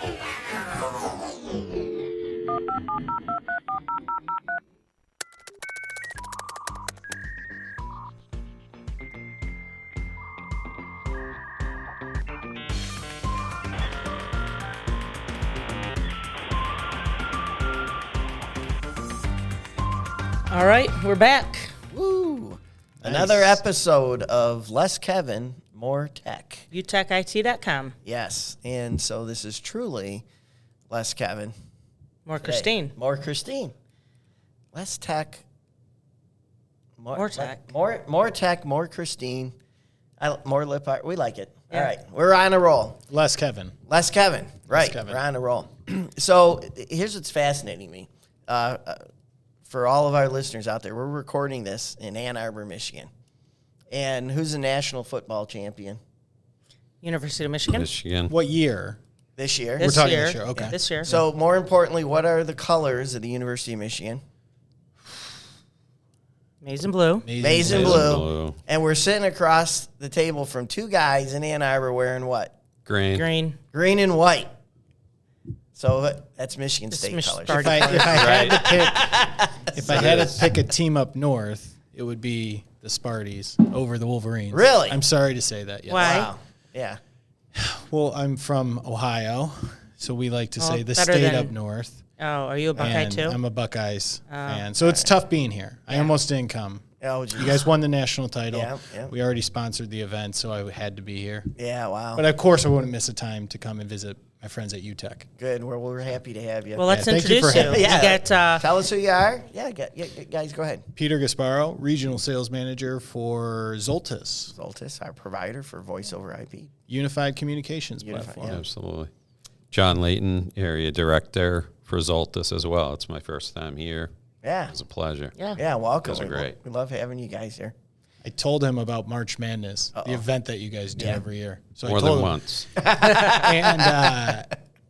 All right, we're back. Woo! Another episode of Less Kevin, More Tech. UTECIT.com. Yes, and so this is truly Less Kevin. More today. Christine. More Christine. Less tech. More tech. More tech, more Christine. More lip art. We like it. Yeah. All right, we're on a roll. Less Kevin. Less Kevin. Right, Kevin. we're on a roll. So here's what's fascinating me. For all of our listeners out there, we're recording this in Ann Arbor, Michigan. And who's the national football champion? University of Michigan. Michigan. What year? This year. This talking year. this year, okay. This year. So more importantly, what are the colors of the University of Michigan? Maize and blue. Maize and blue. And we're sitting across the table from two guys in Ann Arbor wearing what? Green. Green. Green and white. So that's Michigan It's State Michigan colors. State. If I had to pick a team up north, it would be the Sparties over the Wolverines. Really? I'm sorry to say that. Yes. Why? Wow. Yeah. Well, I'm from Ohio, so we like to say the better state than- up north. Oh, are you a Buckeye And too? I'm a Buckeyes fan, so it's tough being here. I almost didn't come. Oh, geez. You guys won the national title. Yeah. We already sponsored the event, so I had to be here. Yeah, wow. But of course, I wouldn't miss a time to come and visit my friends at UTEC. Good. Well, we're happy to have you. Well, let's thank you introduce for you. having You me. got Tell us who you are. Yeah, guys, go ahead. Peter Gasparro, Regional Sales Manager for Zultys, Zultys, our provider for voice over IP. Unified Communications Unified, Platform. yeah. Absolutely. Jon Leighton, Area Director for Zultys as well. It's my first time here. Yeah. It's a pleasure. Yeah, welcome. Those are great. We love having you guys here. I told him about March Madness, the event that you guys do every year. So More I told than him, once. and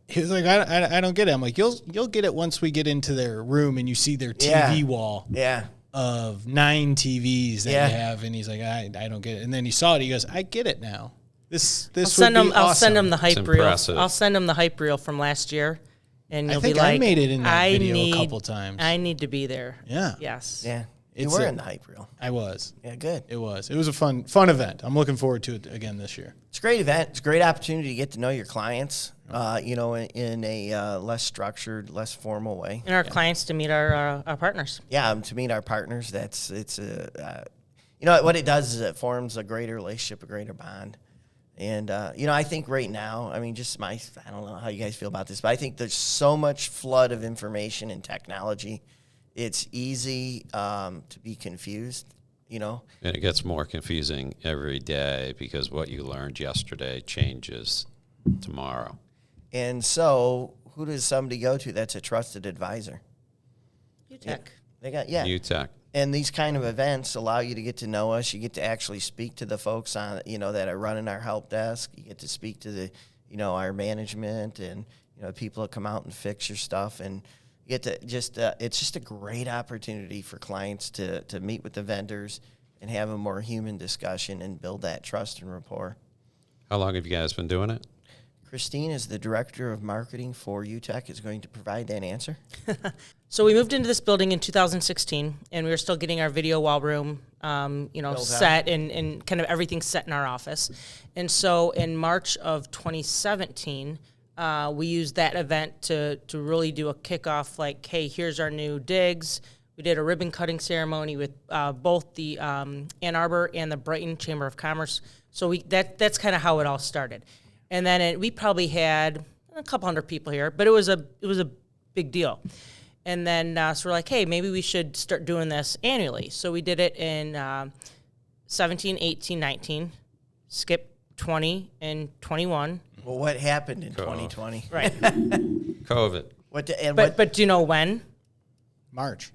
he was like, I don't get it. I'm like, you'll get it once we get into their room and you see their TV wall Yeah. of 9 TVs that Yeah. you have. And he's like, I don't get it. And then he saw it. He goes, I get it now. This I'll would send be him. awesome. I'll send him the hype It's reel. impressive. I'll send him the hype reel from last year, and I you'll think be like, I made it in that I video need, a couple times. I need to be there. Yeah. Yes. Yeah. You It's were a- in the hype reel. I was. Yeah, good. It was a fun event. I'm looking forward to it again this year. It's a great event. It's a great opportunity to get to know your clients, in a less structured, less formal way. And our clients to meet our partners. Yeah, to meet our partners, what it does is it forms a greater relationship, a greater bond. And, I think right now, I mean, I don't know how you guys feel about this, but I think there's so much flood of information and technology. It's easy to be confused, And it gets more confusing every day because what you learned yesterday changes tomorrow. And so who does somebody go to that's a trusted advisor? UTEC. They got, UTEC. And these kind of events allow you to get to know us. You get to actually speak to the folks that are running our help desk. You get to speak to our management and, people that come out and fix your stuff. And you get to it's just a great opportunity for clients to meet with the vendors and have a more human discussion and build that trust and rapport. How long have you guys been doing it? Christine is the director of marketing for UTEC, is going to provide that answer. So we moved into this building in 2016, and we were still getting our video wall room, set and kind of everything set in our office. And so in March of 2017, we used that event to really do a kickoff, like, hey, here's our new digs. We did a ribbon cutting ceremony with both the Ann Arbor and the Brighton Chamber of Commerce. So that's kind of how it all started. And then we probably had a couple hundred people here, but it was a big deal. And then so we're like, hey, maybe we should start doing this annually. So we did it in 17, 18, 19, skipped 20 and 21. Well, what happened in 2020? Right. But COVID. do you know when? March.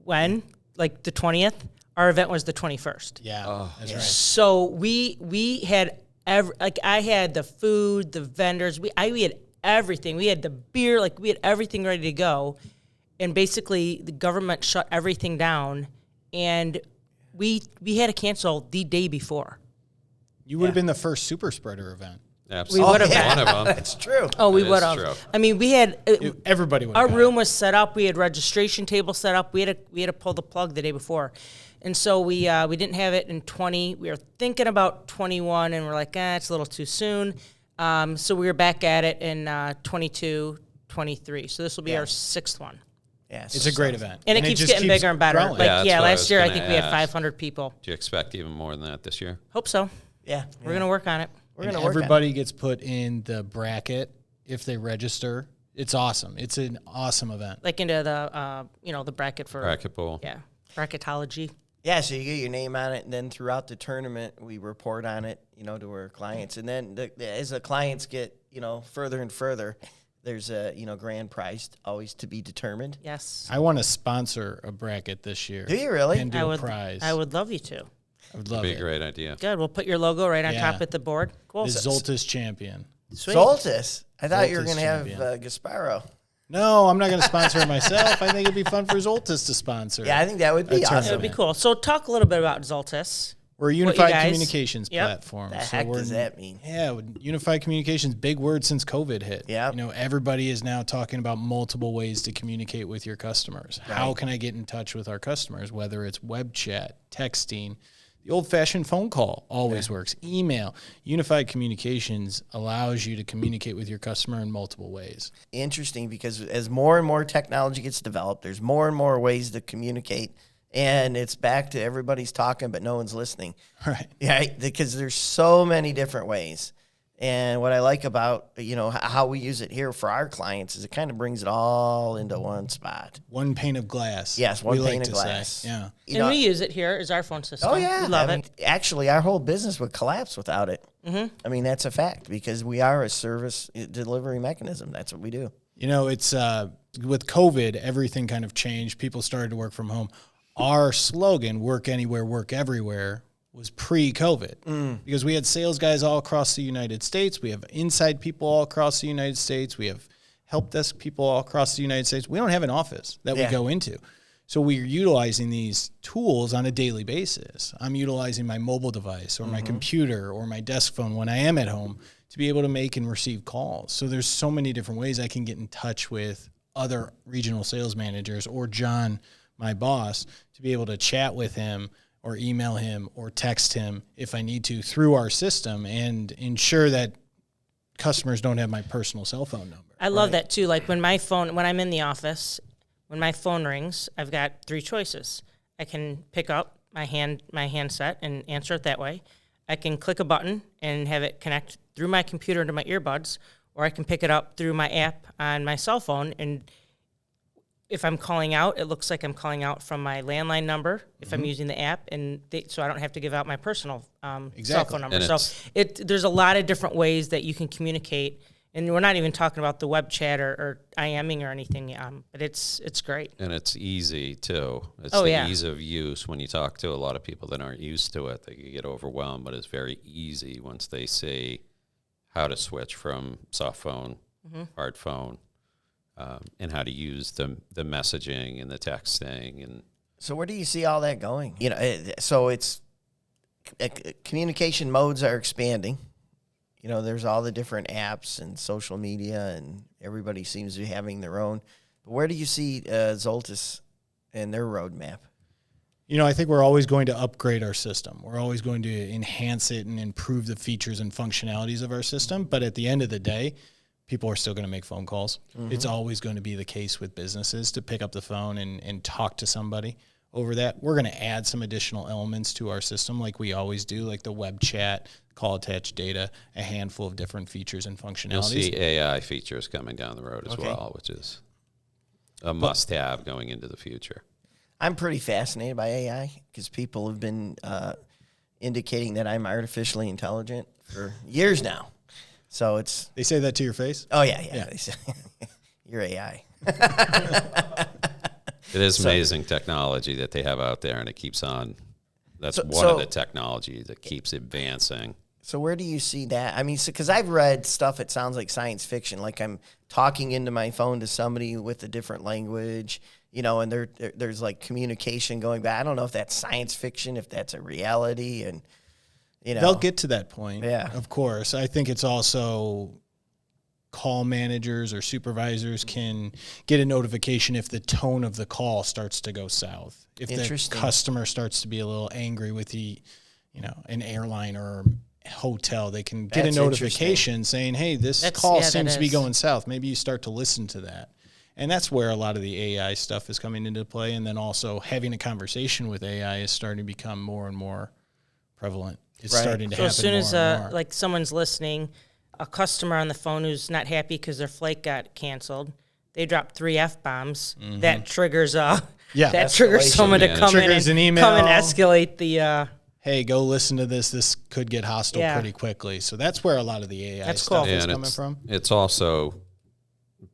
When? Like the 20th? Our event was the 21st. Yeah, that's right. So we had I had the food, the vendors. We had everything. We had the beer. Like, we had everything ready to go. And basically, the government shut everything down, and we had to cancel the day before. You would have been the first super spreader event. Absolutely. We would have One had. of them. That's true. Oh, we That is would have. true. I mean, we had Everybody would. our room was set up. We had registration table set up. We had to pull the plug the day before, and so we didn't have it in 20. We were thinking about 21, and we're like, it's a little too soon. So we were back at it in 22, 23. So this will be our 6th one. Yeah, It's a great event, And it keeps just getting bigger and better. growing. Like, that's what I last was year I gonna think we had ask. 500 people. Do you expect even more than that this year? Hope so. Yeah. We're gonna work on it. We're And going to work on it. everybody gets put in the bracket if they register. It's awesome. It's an awesome event. Like into the the bracket for Bracket pool. Yeah, bracketology. Yeah, so you get your name on it, and then throughout the tournament, we report on it, to our clients. And then as the clients get, further and further, there's a, grand prize always to be determined. Yes. I want to sponsor a bracket this year. Do you really? And do a prize. I would love you to. I would love Be a it. great idea. Good. We'll put your logo right on Yeah. top of the board. Cool. The Zultys champion. Sweet. Zultys. I thought you were Zultys going to have champion. Gasparro. No, I'm not going to sponsor it myself. I think it'd be fun for Zultys to sponsor. Yeah, I think that would be That's awesome. It would be cool. So talk a little bit about Zultys. We're a What you unified guys- communications Yep. platform. The So heck we're does that mean? Yeah, unified communications, big word since COVID hit. Yeah. Everybody is now talking about multiple ways to communicate with your customers. How can I get in touch with our customers, whether it's web chat, texting, the old-fashioned phone call always works, email. Unified communications allows you to communicate with your customer in multiple ways. Interesting, because as more and more technology gets developed, there's more and more ways to communicate. And it's back to everybody's talking, but no one's listening. Right. Yeah, because there's so many different ways. And what I like about, how we use it here for our clients is it kind of brings it all into one spot. One pane of glass. Yes, one we like pane of to glass. say. Yeah. And we use it here as our phone system. Oh, yeah. We love I mean, it. actually, our whole business would collapse without it. Mm-hmm. I mean, that's a fact, because we are a service delivery mechanism. That's what we do. It's with COVID, everything kind of changed. People started to work from home. Our slogan, work anywhere, work everywhere, was pre-COVID because we had sales guys all across the United States. We have inside people all across the United States. We have help desk people all across the United States. We don't have an office that we go into. So we're utilizing these tools on a daily basis. I'm utilizing my mobile device or my computer or my desk phone when I am at home to be able to make and receive calls. So there's so many different ways I can get in touch with other regional sales managers or John, my boss, to be able to chat with him or email him or text him if I need to through our system and ensure that customers don't have my personal cell phone number. I love that too. Like when I'm in the office, when my phone rings, I've got 3 choices. I can pick up my handset and answer it that way. I can click a button and have it connect through my computer to my earbuds, or I can pick it up through my app on my cell phone. And if I'm calling out, it looks like I'm calling out from my landline number if I'm using the app, so I don't have to give out my personal cell phone number. And So there's a lot of different ways that you can communicate. And we're not even talking about the web chat or IMing or anything, but it's great. And it's easy, too. It's ease of use. When you talk to a lot of people that aren't used to it, they can get overwhelmed, but it's very easy once they see how to switch from soft phone, hard phone, and how to use the messaging and the texting. And So where do you see all that going? So it's communication modes are expanding. There's all the different apps and social media, and everybody seems to be having their own. But where do you see Zultys and their roadmap? I think we're always going to upgrade our system. We're always going to enhance it and improve the features and functionalities of our system. But at the end of the day, people are still going to make phone calls. It's always going to be the case with businesses to pick up the phone and talk to somebody over that. We're going to add some additional elements to our system like we always do, like the web chat, call attached data, a handful of different features and functionalities. you'll see AI features coming down the road as well, which is a must-have going into the future. I'm pretty fascinated by AI because people have been indicating that I'm artificially intelligent for years now. So it's... They say that to your face? Oh, yeah. They say, you're AI. It is amazing technology that they have out there, and it keeps on. That's one of the technologies that keeps advancing. So where do you see that? I mean, because I've read stuff that sounds like science fiction, like I'm talking into my phone to somebody with a different language, and there's like communication going back. I don't know if that's science fiction, if that's a reality, and They'll get to that point. Yeah. Of course. I think it's also call managers or supervisors can get a notification if the tone of the call starts to go south. If the customer starts to be a little angry with an airline or hotel, they can get a notification saying, hey, this call seems to be going south. Maybe you start to listen to that. And that's where a lot of the AI stuff is coming into play. And then also having a conversation with AI is starting to become more and more prevalent. It's starting to happen more and more. So as soon as like someone's listening, a customer on the phone who's not happy because their flight got canceled, they drop 3 F-bombs. That triggers someone to come in and escalate the hey, go listen to this. This could get hostile pretty quickly. So that's where a lot of the AI stuff is coming from. It's also,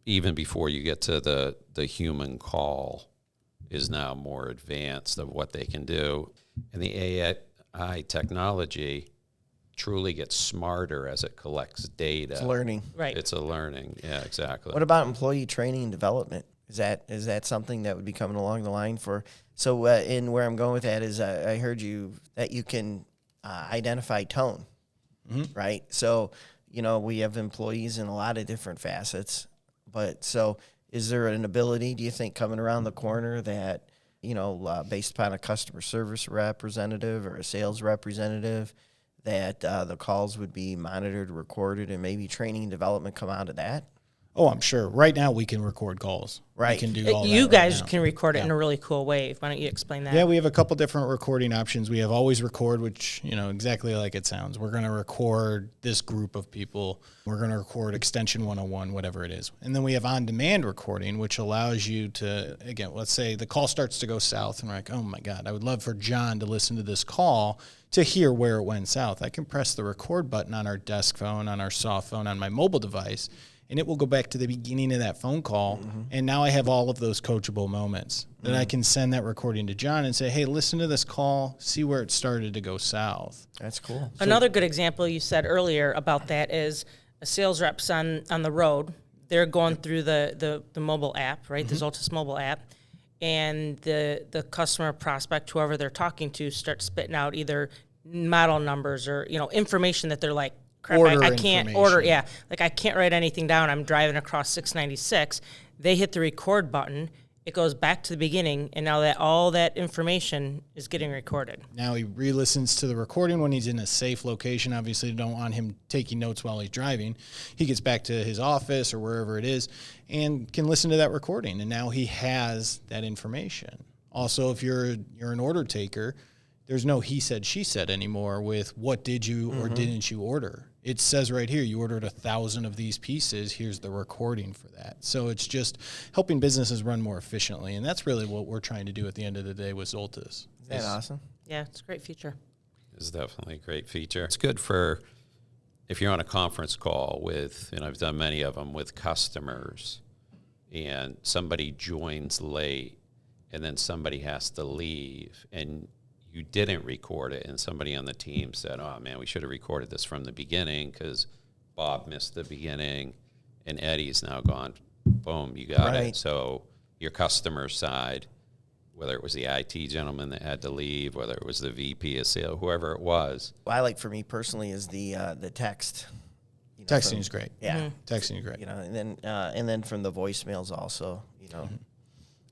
even before you get to the human call, is now more advanced of what they can do. And the AI technology truly gets smarter as it collects data. It's learning. Right. It's a learning. Yeah, exactly. What about employee training and development? Is that something that would be coming along the line for? So in where I'm going with that is I heard that you can identify tone, right? So, we have employees in a lot of different facets. But so is there an ability, do you think, coming around the corner that, based upon a customer service representative or a sales representative, that the calls would be monitored, recorded, and maybe training and development come out of that? Oh, I'm sure. Right now we can record calls. Right. We can do all that. You guys can record it in a really cool way. Why don't you explain that? Yeah, we have a couple different recording options. We have always record, which, exactly like it sounds. We're going to record this group of people. We're going to record extension 101, whatever it is. And then we have on-demand recording, which allows you to, again, let's say the call starts to go south and we're like, oh my God, I would love for John to listen to this call to hear where it went south. I can press the record button on our desk phone, on our soft phone, on my mobile device, and it will go back to the beginning of that phone call. And now I have all of those coachable moments that I can send that recording to John and say, hey, listen to this call, see where it started to go south. That's cool. Another good example you said earlier about that is a sales rep's on the road. They're going through the mobile app, right, the Zultys mobile app, and the customer prospect, whoever they're talking to, starts spitting out either model numbers or, information that they're like, crap, I can't order. Yeah. Like I can't write anything down. I'm driving across 696. They hit the record button. It goes back to the beginning. And now that all that information is getting recorded. Now he re-listens to the recording when he's in a safe location. Obviously you don't want him taking notes while he's driving. He gets back to his office or wherever it is and can listen to that recording. And now he has that information. Also, if you're an order taker, there's no he said, she said anymore with what did you or didn't you order. It says right here, you ordered 1,000 of these pieces. Here's the recording for that. So it's just helping businesses run more efficiently. And that's really what we're trying to do at the end of the day with Zultys. Is that awesome? Yeah, it's a great feature. It's definitely a great feature. It's good for if you're on a conference call with, I've done many of them with customers, and somebody joins late and then somebody has to leave and you didn't record it, and somebody on the team said, oh, man, we should have recorded this from the beginning because Bob missed the beginning, and Eddie's now gone. Boom, you got it. So your customer side, whether it was the IT gentleman that had to leave, whether it was the VP of sales, whoever it was. What I like for me personally is the text. Texting is great. Yeah. Texting is great. And then from the voicemails also,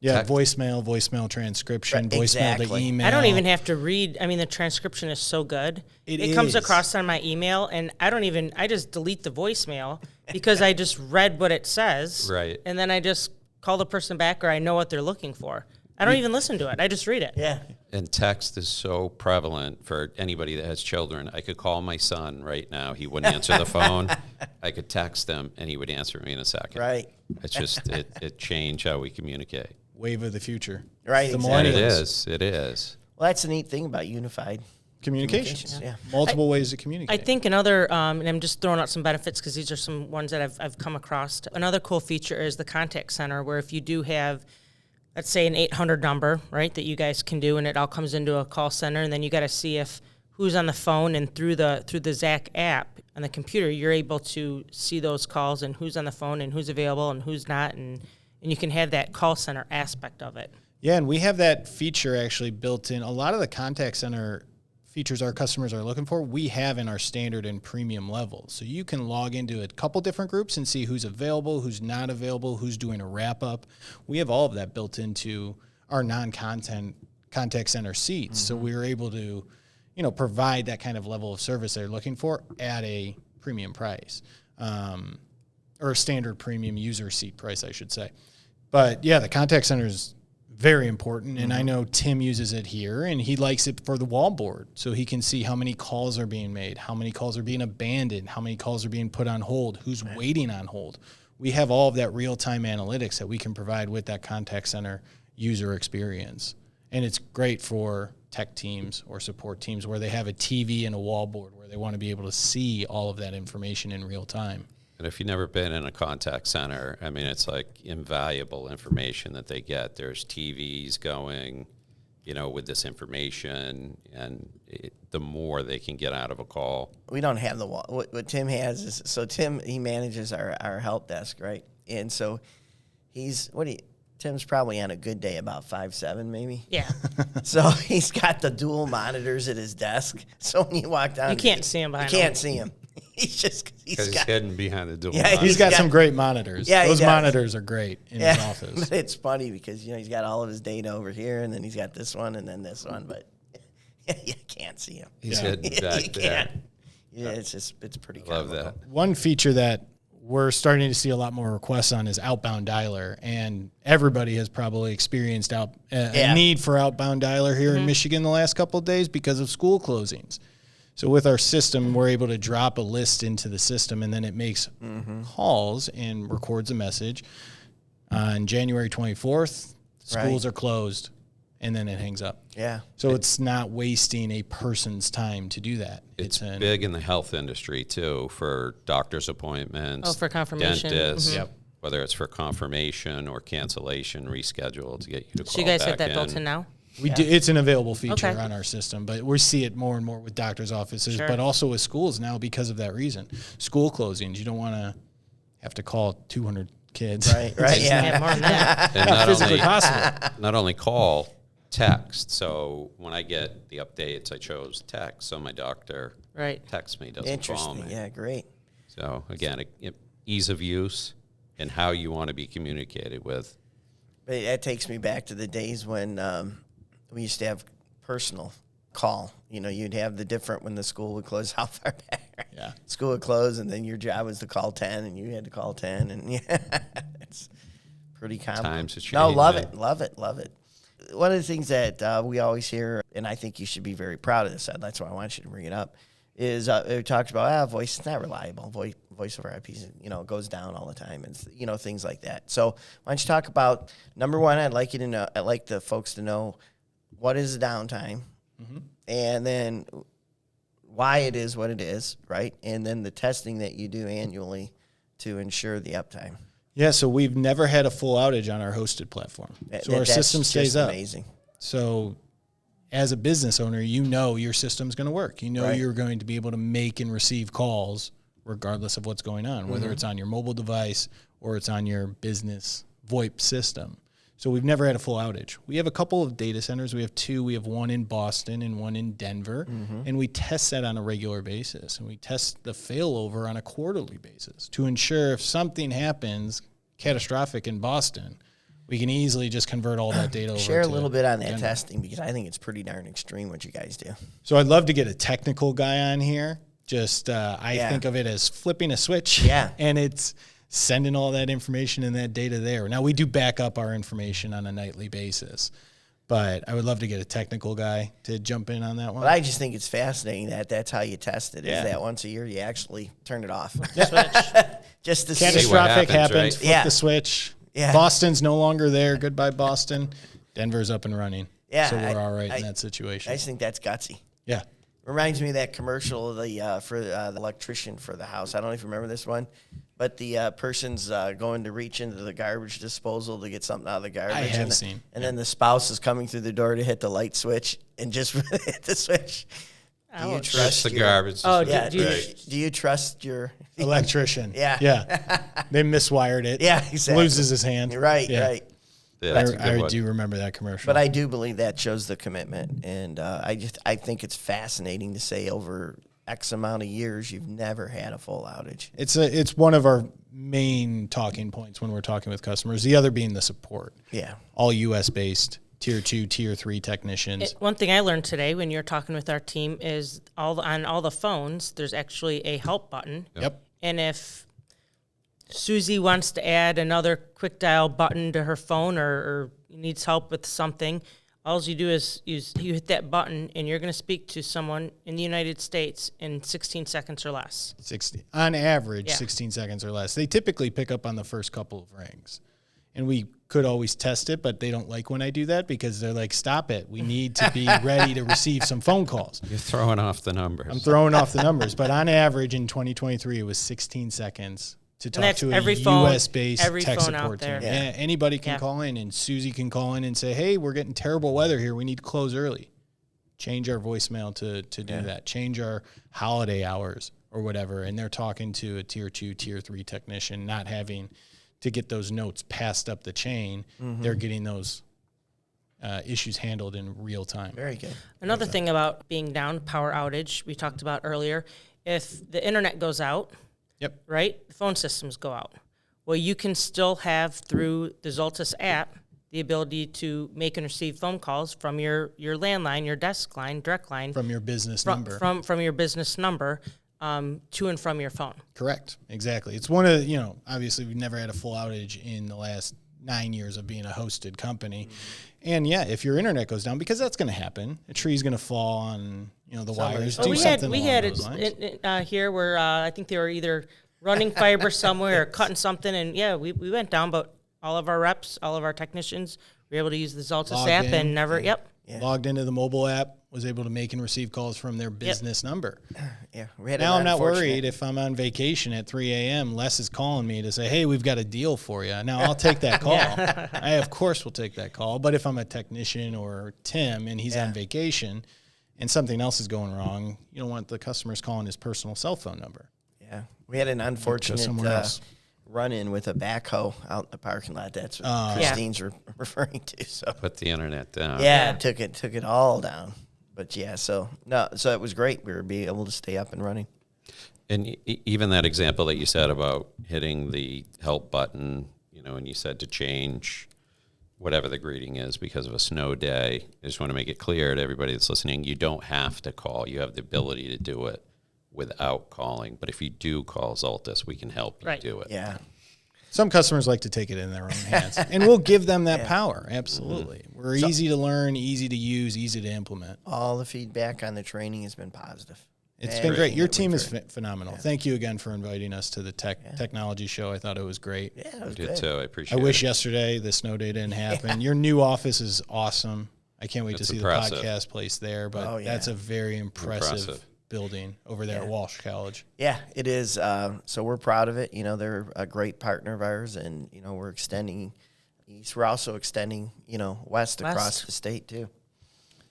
Yeah, voicemail transcription, voicemail to email. I don't even have to read. I mean, the transcription is so good. It comes across on my email, and I just delete the voicemail because I just read what it says. Right. And then I just call the person back, or I know what they're looking for. I don't even listen to it. I just read it. Yeah. And text is so prevalent for anybody that has children. I could call my son right now. He wouldn't answer the phone. I could text him, and he would answer me in a second. Right. It's just, it changed how we communicate. Wave of the future. Right. The And millennials. it is. Well, that's the neat thing about unified Communications. Yeah. Multiple ways to communicate. I think another, and I'm just throwing out some benefits because these are some ones that I've come across. Another cool feature is the contact center, where if you do have, let's say, an 800 number, right, that you guys can do, and it all comes into a call center, and then you got to see if who's on the phone, and through the ZAC app on the computer, you're able to see those calls and who's on the phone and who's available and who's not, and you can have that call center aspect of it. Yeah, and we have that feature actually built in. A lot of the contact center features our customers are looking for, we have in our standard and premium levels. So you can log into a couple different groups and see who's available, who's not available, who's doing a wrap-up. We have all of that built into our non-content contact center seats. So we were able to, provide that kind of level of service they're looking for at a premium price, or a standard premium user seat price, I should say. But yeah, the contact center is very important, and I know Tim uses it here, and he likes it for the wall board, so he can see how many calls are being made, how many calls are being abandoned, how many calls are being put on hold, who's waiting on hold. We have all of that real-time analytics that we can provide with that contact center user experience, and it's great for tech teams or support teams where they have a TV and a wall board where they want to be able to see all of that information in real time. And if you've never been in a contact center, I mean, it's like invaluable information that they get. There's TVs going, with this information, and the more they can get out of a call. We don't have the wall. What Tim has is, so Tim, he manages our help desk, right? And so Tim's probably on a good day about 5'7", maybe. Yeah. So he's got the dual monitors at his desk. So when you walk down, You can't see him behind You can't see him. He's hidden behind the dual. Yeah, He's got some great monitors. Yeah, those monitors are great in his office. But it's funny because he's got all of his data over here, and then he's got this one, and then this one. But you can't see him. He's hidden back You there. can't. Yeah, it's pretty. Love comical. that. One feature that we're starting to see a lot more requests on is outbound dialer, and everybody has probably experienced a need for outbound dialer here in Michigan the last couple of days because of school closings. So with our system, we're able to drop a list into the system, and then it makes calls and records a message. On January 24th, schools are closed, and then it hangs up. Yeah. So it's not wasting a person's time to do that. It's big in the health industry, too, for doctor's appointments. Oh, for confirmation. Dentists, whether it's for confirmation or cancellation, reschedule to get you to call So you guys back have that in. built in now? We do. It's an available feature Okay. on our system, but we see it more and more with doctors' offices, Sure. but also with schools now because of that reason. School closings, you don't want to have to call 200 kids. Right. Yeah, more than that. And not Physically only, possible. not only call, text. So when I get the updates, I chose text. So my doctor texts me, doesn't call me. Interesting. Yeah, great. So again, ease of use and how you want to be communicated with. But that takes me back to the days when we used to have personal call. You'd have the different when the school would close. How far back? Yeah. School would close, and then your job was to call 10, and you had to call 10, and it's pretty common. Times have No, changed, love man. it. One of the things that we always hear, and I think you should be very proud of this, that's why I want you to bring it up, is we talked about voice is not reliable. Voice over IP, goes down all the time, and things like that. So why don't you talk about number one? I'd like the folks to know what is the downtime, and then why it is what it is, right? And then the testing that you do annually to ensure the uptime. Yeah, so we've never had a full outage on our hosted platform. So our system stays up. Amazing. So as a business owner, your system's going to work. Right. You're going to be able to make and receive calls regardless of what's going on, whether it's on your mobile device or it's on your business VoIP system. So we've never had a full outage. We have a couple of data centers. We have two. We have one in Boston and one in Denver. And we test that on a regular basis. And we test the failover on a quarterly basis to ensure if something happens catastrophic in Boston, we can easily just convert all that data over. Share a to little bit on that Denver. testing, because I think it's pretty darn extreme what you guys do. So I'd love to get a technical guy on here. I think of it as flipping a switch. Yeah. And it's sending all that information and that data there. Now, we do back up our information on a nightly basis, but I would love to get a technical guy to jump in on that one. But I just think it's fascinating that that's how you test it, is Yeah. that once a year you actually turn it off. Switch. Just to see. Catastrophic happens, happens, right? flip Yeah. the switch. Yeah. Boston's no longer there. Goodbye, Boston. Denver's up and running. Yeah, So we're I- all right I- in that situation. I just think that's gutsy. Yeah. Reminds me of that commercial for the electrician for the house. I don't know if you remember this one, but the person's going to reach into the garbage disposal to get something out of the garbage. I have and seen. And then the spouse is coming through the door to hit the light switch and just hit the switch. Do you Ouch. trust the your, garbage. Oh, Yeah. do Do you trust your Electrician. Yeah. Yeah. They miswired it. Yeah, exactly. Loses his hand. Right, Yeah. right. Yeah, that's a good I one. do remember that commercial. But I do believe that shows the commitment, and I think it's fascinating to say over X amount of years you've never had a full outage. It's one of our main talking points when we're talking with customers. The other being the support. Yeah. All U.S. based, tier 2, tier 3 technicians. One thing I learned today when you're talking with our team is on all the phones, there's actually a help button. Yep. And if Susie wants to add another quick dial button to her phone or needs help with something, all you do is you hit that button and you're going to speak to someone in the United States in 16 seconds or less. 60 on average, Yeah. 16 seconds or less. They typically pick up on the first couple of rings. And we could always test it, but they don't like when I do that because they're like, stop it. We need to be ready to receive some phone calls. You're throwing off the numbers. I'm throwing off the numbers, but on average in 2023, it was 16 seconds to talk that's to a every phone- U.S.-based every tech phone out support team. there. Yeah, anybody can Yeah. call in, and Susie can call in and say, hey, we're getting terrible weather here. We need to close early. Change our voicemail to do that. Change our holiday hours or whatever, and they're talking to a tier 2, tier 3 technician, not having to get those notes passed up the chain. They're getting those issues handled in real time. Very good. Another thing about being down, power outage, we talked about earlier, if the internet goes out, Yep. right, the phone systems go out. Well, you can still have, through the Zultys app, the ability to make and receive phone calls from your landline, your desk line, direct line, From your business from, number. from your business number to and from your phone. Correct. Exactly. It's one of, obviously we've never had a full outage in the last 9 years of being a hosted company. And yeah, if your internet goes down, because that's going to happen, a tree's going to fall on, the wires. Well, Do we had something along those lines. it here where I think they were either running fiber somewhere or cutting something, and yeah, we went down, but all of our reps, all of our technicians were able to use the Zultys Logged app in. and never, Yeah. Logged into the mobile app, was able to make and receive calls from their business number. Yeah. We had Now an I'm not unfortunate- worried if I'm on vacation at 3 a.m. Les is calling me to say, hey, we've got a deal for you. Now I'll take that call. I, of course, will take that call. But if I'm a technician or Tim and he's on vacation and something else is going wrong, you don't want the customers calling his personal cell phone number. Yeah. We had an unfortunate somewhere else. run-in with a backhoe out in the parking lot. That's what Oh. Christine's referring to. So Put the internet down. yeah, took it all down. But yeah, so it was great. We were being able to stay up and running. And even that example that you said about hitting the help button, and you said to change whatever the greeting is because of a snow day. I just want to make it clear to everybody that's listening, you don't have to call. You have the ability to do it without calling. But if you do call Zultys, we can help you Right. do it. Yeah. Some customers like to take it in their own hands, and we'll give them that power. Absolutely. We're easy to learn, easy to use, easy to implement. All the feedback on the training has been positive. It's been great. Your team is great. phenomenal. Thank you again for inviting us to the technology show. I thought it was great. Yeah, it was Did good. too. I I appreciate wish it. yesterday the snow day didn't happen. Your new office is awesome. I can't wait It's to see impressive. the podcast place there, but Oh, yeah. that's a very impressive Impressive. building over there at Walsh College. Yeah, it is. So we're proud of it. They're a great partner of ours, and we're extending east. We're also extending, west across the state too.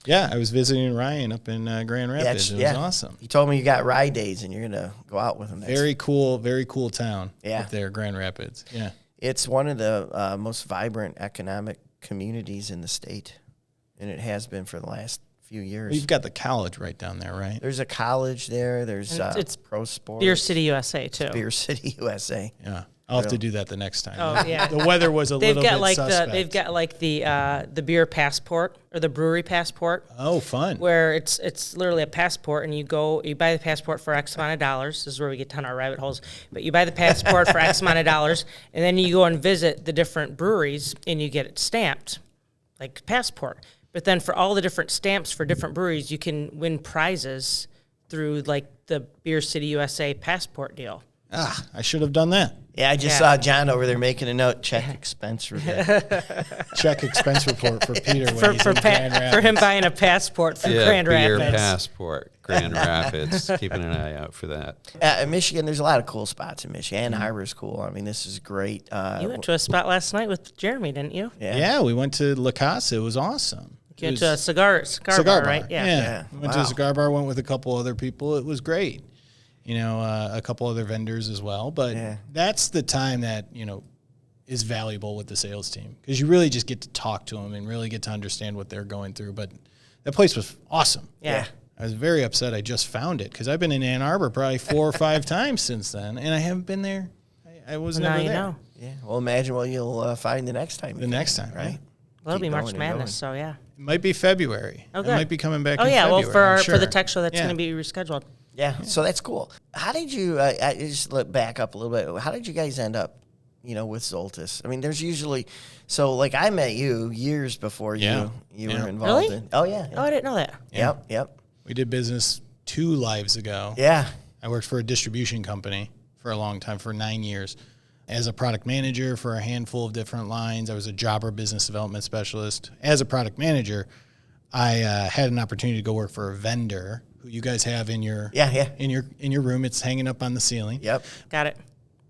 Yeah, I was visiting Ryan up in Grand Rapids. It was awesome. He told me you got ride days, and you're gonna go out with him. Very cool town Yeah. up there, Grand Rapids. Yeah. It's one of the most vibrant economic communities in the state, and it has been for the last few years. You've got the college right down there, right? There's a college there. There's And it's pro sports. Beer City, USA, too. Beer City, USA. Yeah. I'll have to do that the next time. Oh, yeah. The weather was a They've little got bit like suspect. they've got like the beer passport or the brewery passport, Oh, fun. where it's literally a passport, and you buy the passport for X amount of dollars. This is where we get down our rabbit holes. But you buy the passport for X amount of dollars, and then you go and visit the different breweries, and you get it stamped, like passport. But then for all the different stamps for different breweries, you can win prizes through like the Beer City USA passport deal. I should have done that. Yeah, I just saw John over there making a note. Check expense report. Check expense report for Peter when For, he's for, in Grand for Rapids. him buying a passport from Yeah, Grand beer Rapids. passport, Grand Rapids. Keeping an eye out for that. In Michigan, there's a lot of cool spots in Michigan. Ann Arbor is cool. I mean, this is great. You went to a spot last night with Jeremy, didn't you? Yeah, we went to La Casa. It was awesome. You went to a cigar bar, right? Yeah. We went to Wow. a cigar bar, went with a couple other people. It was great. A couple other vendors as well. But that's the time that, is valuable with the sales team because you really just get to talk to them and really get to understand what they're going through. But that place was awesome. Yeah. I was very upset I just found it because I've been in Ann Arbor probably 4 or 5 times since then, and I haven't been there. I was never there. Know. Yeah. Well, imagine what you'll find the next time. The next time, right? Well, it'll be Keep March going and Madness, so going. yeah. It might be February. Oh, It good. might be coming back Oh, in yeah. February. Well, I'm for the sure. tech show, that's Yeah. going to be rescheduled. Yeah. So that's cool. How did you? I just look back up a little bit. How did you guys end up? With Zultys. I mean, there's usually like I met you years before Yeah. you Yeah. were involved Really? in. Oh yeah. Oh, I didn't know that. Yep. We did business 2 lives ago. Yeah. I worked for a distribution company for a long time, for 9 years. As a product manager for a handful of different lines, I was a jobber business development specialist. As a product manager, I had an opportunity to go work for a vendor who you guys have in your in your room. It's hanging up on the ceiling. Yep. Got it.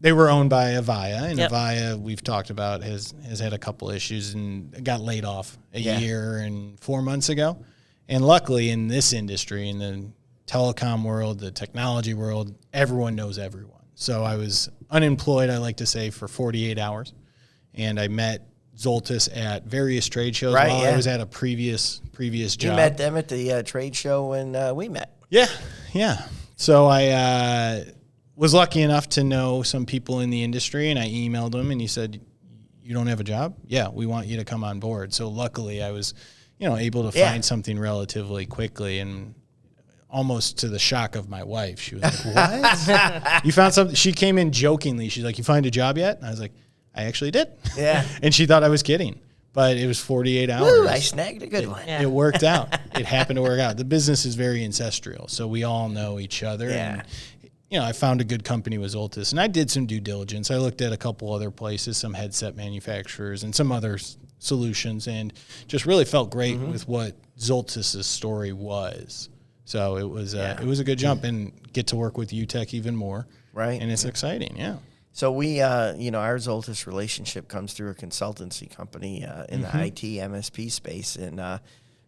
They were owned by Avaya, and Yep. Avaya, we've talked about, has had a couple issues and got laid off a year and 4 months ago. And luckily, in this industry, in the telecom world, the technology world, everyone knows everyone. So I was unemployed, I like to say, for 48 hours. And I met Zultys at various trade shows Right, while yeah. I was at a previous job. You met them at the trade show when we met. Yeah. So I was lucky enough to know some people in the industry, and I emailed them, and he said, "You don't have a job? Yeah, we want you to come on board." So luckily, I was, able to find something relatively quickly, and almost to the shock of my wife, she was like, "What? You found something?" She came in jokingly. She's like, "You find a job yet?" And I was like, "I actually did." Yeah. And she thought I was kidding, but it was 48 hours. Woo, I snagged a good one. Yeah. It worked out. It happened to work out. The business is very ancestral, so we all know each other. Yeah. And, I found a good company with Zultys, and I did some due diligence. I looked at a couple other places, some headset manufacturers and some other solutions, and just really felt great with what Zultys' story was. So it was a good jump, and get to work with UTEC even more. Right. And it's exciting, yeah. So we, our Zultys relationship comes through a consultancy company in the IT MSP space, and I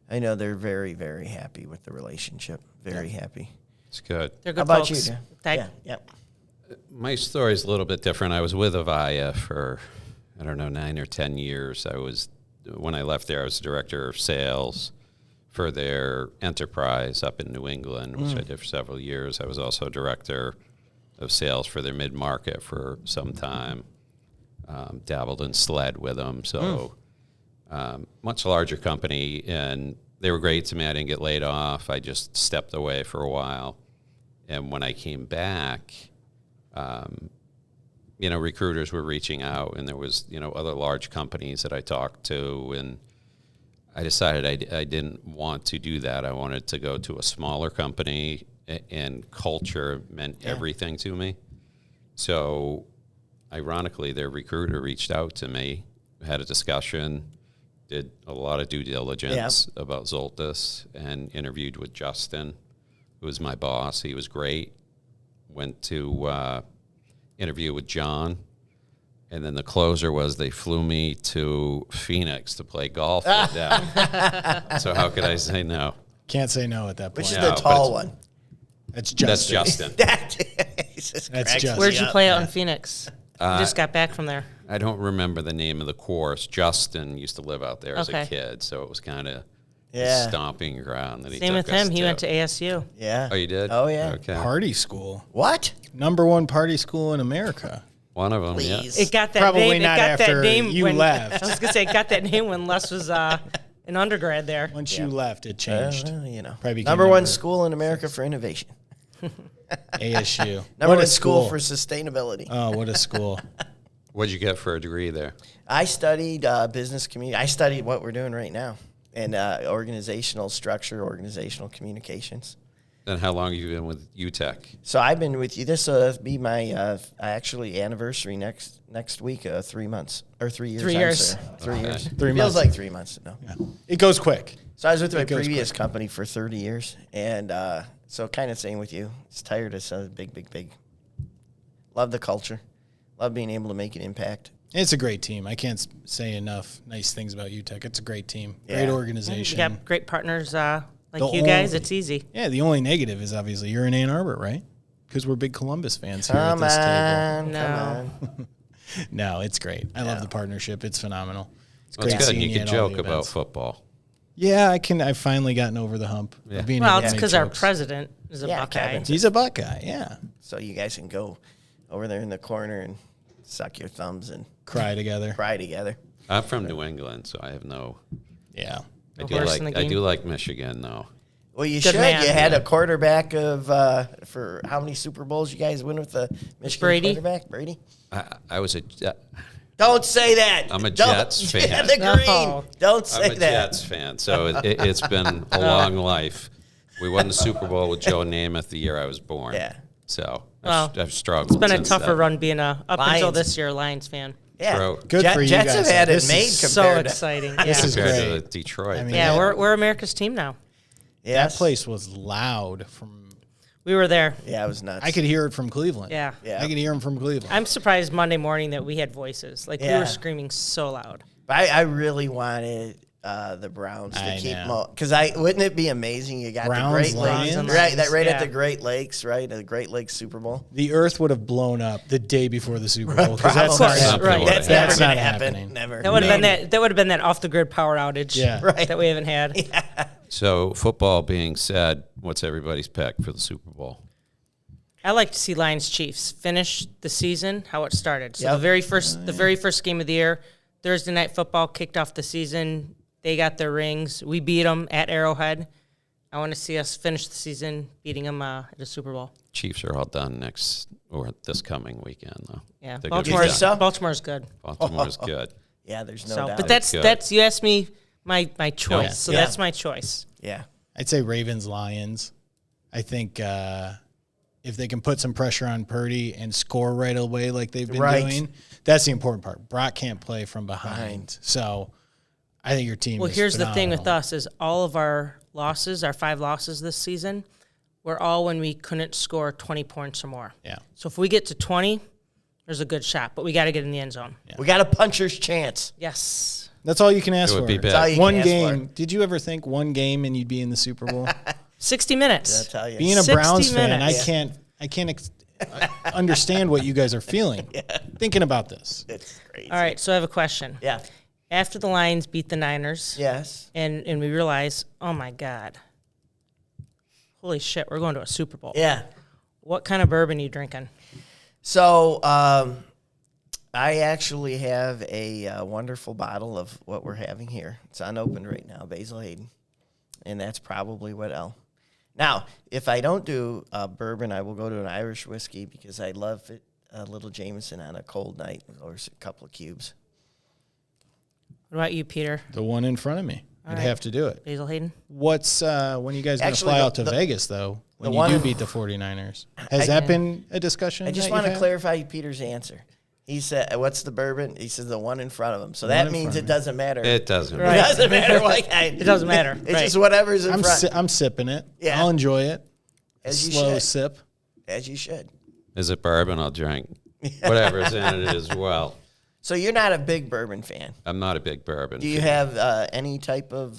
know they're very, very happy with the relationship. Very happy. It's good. They're How good about folks. you? Tag- Yep. My story is a little bit different. I was with Avaya for, 9 or 10 years. When I left there, I was director of sales for their enterprise up in New England, which I did for several years. I was also director of sales for their mid-market for some time. Dabbled in SLED with them. So much larger company, and they were great to me. I didn't get laid off. I just stepped away for a while. And when I came back, recruiters were reaching out, and there was, other large companies that I talked to, and I decided I didn't want to do that. I wanted to go to a smaller company, and culture meant everything to me. So, ironically, their recruiter reached out to me, had a discussion, did a lot of due diligence about Zultys, and interviewed with Justin, who was my boss. He was great. Went to interview with Jon, and then the closer was they flew me to Phoenix to play golf with them. So how could I say no? Can't say no at that point. Which is No, the tall but one? That's Justin. That's Justin. Jesus That's Christ. Justin. Where'd you play out in Phoenix? You just got back from there. I don't remember the name of the course. Justin used to live out there as Okay. a kid, so it was kind of Yeah. stomping ground that he Same took with us him. He went to ASU. Yeah. Oh, you did? Oh, yeah. Okay. Party school. What? #1 party school in America. One of them, Please. It got that Probably name. not it got after that name you when, left. I was gonna say it got that name when Les was an undergrad there. Once you left, it changed. Probably became Number 1 school in America for innovation. ASU. Number What 1 a school for sustainability. Oh, what a school. What'd you get for a degree there? I studied business community. I studied what we're doing right now, and organizational structure, organizational communications. And how long have you been with UTEC? So I've been with you. This will be my actually anniversary next week. 3 months or 3 years. 3 I'm years. sorry. 3 years. 3 Feels months. like 3 months. No. It goes quick. So I was with my It goes previous company for 30 years, and so kind of same with you. It's tired of some big. Love the culture. Love being able to make an impact. It's a great team. I can't say enough nice things about UTEC. It's a great team. Great Yeah. organization. You got great partners like The you guys. only- It's easy. Yeah, the only negative is obviously you're in Ann Arbor, right? Because we're big Columbus fans here Come at this table. on, No. come on. No, it's great. I love the partnership. It's phenomenal. It's Well, it's good. seeing You can at all the joke about events. football. Yeah, I've finally gotten over the hump. Of being Well, able to it's make because our jokes. president is a Yeah, Buckeye. Kevin. He's a Buckeye, yeah. So you guys can go over there in the corner and suck your thumbs and Cry together. cry together. I'm from New England, so I have no. Yeah. I No do horse like in the I game? do like Michigan though. Well, you Good should. man. You had a quarterback of for how many Super Bowls you guys win with the Michigan Brady? quarterback? Brady. I was a Don't say that. I'm a Don't- Jets fan. Yeah, the green. No. Don't say I'm a that. Jets fan, so it's been a long life. We won the Super Bowl with Joe Namath the year I was born. Yeah. So Well, I've struggled. It's been a since tougher then. run being up until Lions. this year, Lions fan. Yeah. True. Good for you Jets guys. have had it This made is So compared to. exciting. This Yeah. is Compared great. to Detroit. I mean, Yeah, we're America's team now. Yes. That place was loud from. We were there. Yeah, it was nuts. I could hear it from Cleveland. Yeah. Yeah. I could hear him from Cleveland. I'm surprised Monday morning that we had voices. Like we Yeah. were screaming so loud. But I really wanted the Browns to I keep know. them because wouldn't it be amazing? You got Browns, the Great Lakes, Lions? right? That right Yeah. at the Great Lakes, right? The Great Lakes Super Bowl. The Earth would have blown up the day before the Super Bowl because that's Probably. not course, happening. right. That's That's never not gonna happen. happening. Never. That would have No. been that. That would have been that off the grid power outage. Yeah. Right. That we haven't had. So football being said, what's everybody's pick for the Super Bowl? I like to see Lions Chiefs finish the season how it started. So Yep. the very first game of the year, Thursday night football kicked off the season. They got their rings. We beat them at Arrowhead. I want to see us finish the season beating them at the Super Bowl. Chiefs are all done this coming weekend though. Yeah, They're gonna be think so? Baltimore's good. Baltimore's good. Yeah, there's no So, doubt. but that's good. you asked me my choice. Yeah. So Yeah. that's my choice. yeah. I'd say Ravens, Lions. I think if they can put some pressure on Purdy and score right away like they've been Right. doing, that's the important part. Brock can't play from behind. So I think your team Well, is here's the thing with phenomenal. us is all of our losses, our 5 losses this season, were all when we couldn't score 20 points or more. Yeah. So if we get to 20, there's a good shot, but we got to get in the end zone. We got a puncher's chance. Yes. That's all you can ask It would for. be big. That's all you One can ask game. for. Did you ever think one game and you'd be in the Super Bowl? 60 I'll minutes. tell you. Being a 60 Browns fan, minutes. I can't understand what you guys are feeling. Thinking about this. It's crazy. All right, so I have a question. Yeah. After the Lions beat the Niners, Yes. and we realize, oh my God, holy shit, we're going to a Super Bowl. Yeah. What kind of bourbon are you drinking? So I actually have a wonderful bottle of what we're having here. It's unopened right now, Basil Hayden, and that's probably what L. Now, if I don't do bourbon, I will go to an Irish whiskey because I love it. A little Jameson on a cold night, or a couple of cubes. What about you, Peter? The one in front of me. I'd right. have to do it. Basil Hayden? What's when you guys going to Actually, fly the- out to the- Vegas, though, when the you one- do beat the 49ers? Has that been a discussion? I just that want to you've had? clarify Peter's answer. He said, "What's the bourbon?" He says, "The one in front of him." So one that in means front it of me. doesn't matter. It doesn't. Right. It doesn't matter what kind. It doesn't matter. It's Right. just whatever's in front. I'm sipping it. Yeah. I'll enjoy it. As you Slow should. sip. As you should. Is it bourbon? I'll drink whatever's in it as well. So you're not a big bourbon fan. I'm not a big bourbon. Do you fan. have any type of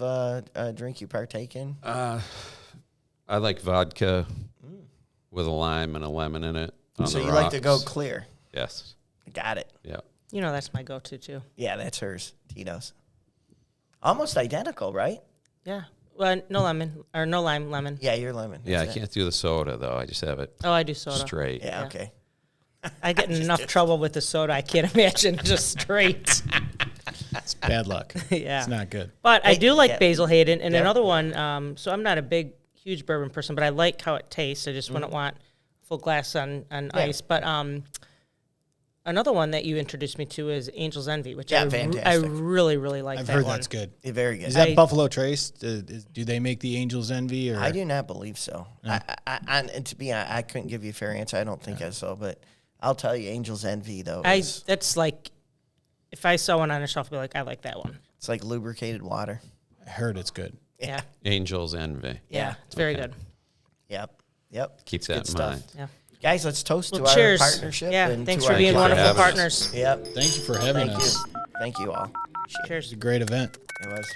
drink you partake in? I like vodka with a lime and a lemon in it. On So the you like to go rocks. clear. Yes. Got it. Yeah. You know that's my go-to, too. Yeah, that's hers. Tito's. Almost identical, right? Yeah. Well, no lemon, or no lime, lemon. Yeah, you're lemon. Yeah, I That's it. can't do the soda though. I just have it Oh, I do soda. straight. Yeah, Yeah. okay. I get in enough trouble with the soda, I can't imagine just straight. It's bad luck. Yeah. It's not good. But I do like Yeah. Basil Hayden. And Yeah. another one, so I'm not a huge bourbon person, but I like how it tastes. I just wouldn't want a full glass on ice. But another one that you introduced me to is Angel's Envy, which Yeah, I fantastic. really, really like I've that heard one. that's good. You're very good. Is that I- Buffalo Trace? Do they make the Angels Envy? Or I do not believe so. And to be honest, I couldn't give you a fair answer. I don't think I so, but I'll tell you, Angel's Envy though. That's like, if I saw one on a shelf, I'd be like, I like that one. It's like lubricated water. I heard it's good. Yeah. Angels Envy. Yeah. It's very good. Yep. Keep Good that in stuff. mind. Yeah. Guys, let's toast Well, to cheers. our partnership. Yeah. and Thanks to for our being clients. wonderful having us. partners. Yep. Thank you for having Thank us. you. Thank you all. It's a great event. It was.